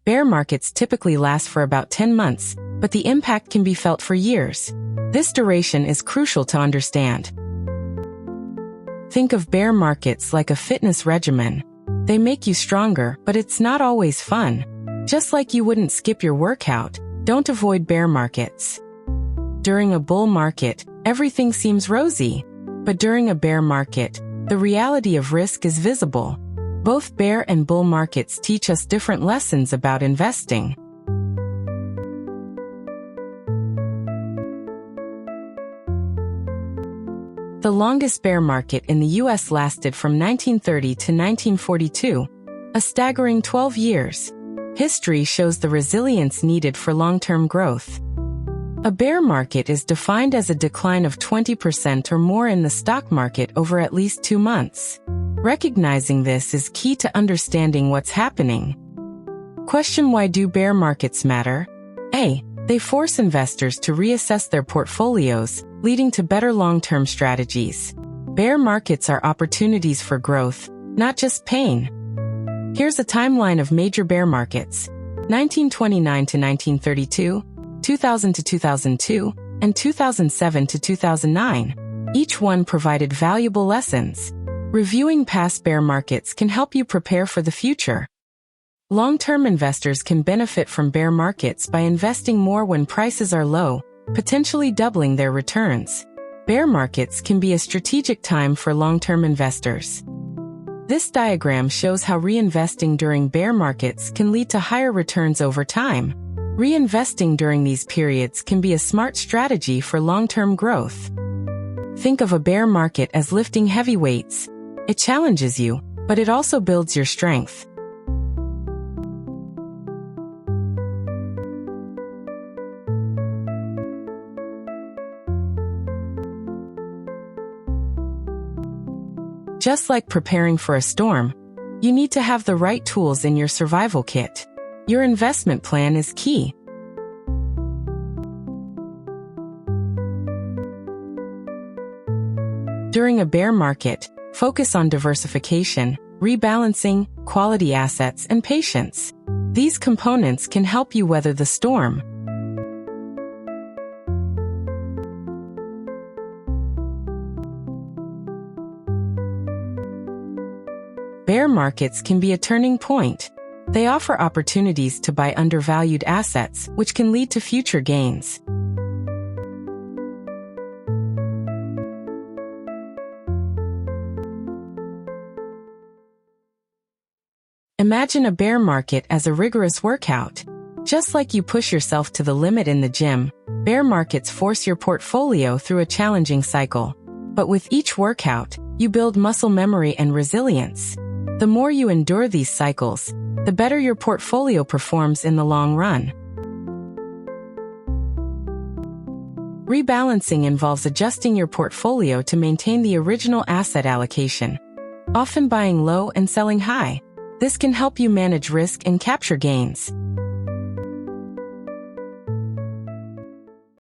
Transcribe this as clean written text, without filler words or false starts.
Bear markets typically last for about 10 months, but the impact can be felt for years. This duration is crucial to understand. Think of bear markets like a fitness regimen. They make you stronger, but it's not always fun. Just like you wouldn't skip your workout, don't avoid bear markets. During a bull market, everything seems rosy. But during a bear market, the reality of risk is visible. Both bear and bull markets teach us different lessons about investing. The longest bear market in the U.S. lasted from 1930 to 1942, a staggering 12 years. History shows the resilience needed for long-term growth. A bear market is defined as a decline of 20% or more in the stock market over at least 2 months. Recognizing this is key to understanding what's happening. Question: why do bear markets matter? A. They force investors to reassess their portfolios, leading to better long-term strategies. Bear markets are opportunities for growth, not just pain. Here's a timeline of major bear markets: 1929 to 1932, 2000 to 2002, and 2007 to 2009. Each one provided valuable lessons. Reviewing past bear markets can help you prepare for the future. Long-term investors can benefit from bear markets by investing more when prices are low, potentially doubling their returns. Bear markets can be a strategic time for long-term investors. This diagram shows how reinvesting during bear markets can lead to higher returns over time. Reinvesting during these periods can be a smart strategy for long-term growth. Think of a bear market as lifting heavy weights. It challenges you, but it also builds your strength. Just like preparing for a storm, you need to have the right tools in your survival kit. Your investment plan is key. During a bear market, focus on diversification, rebalancing, quality assets, and patience. These components can help you weather the storm. Bear markets can be a turning point. They offer opportunities to buy undervalued assets, which can lead to future gains. Imagine a bear market as a rigorous workout. Just like you push yourself to the limit in the gym, bear markets force your portfolio through a challenging cycle. But with each workout, you build muscle memory and resilience. The more you endure these cycles, the better your portfolio performs in the long run. Rebalancing involves adjusting your portfolio to maintain the original asset allocation, often buying low and selling high. This can help you manage risk and capture gains.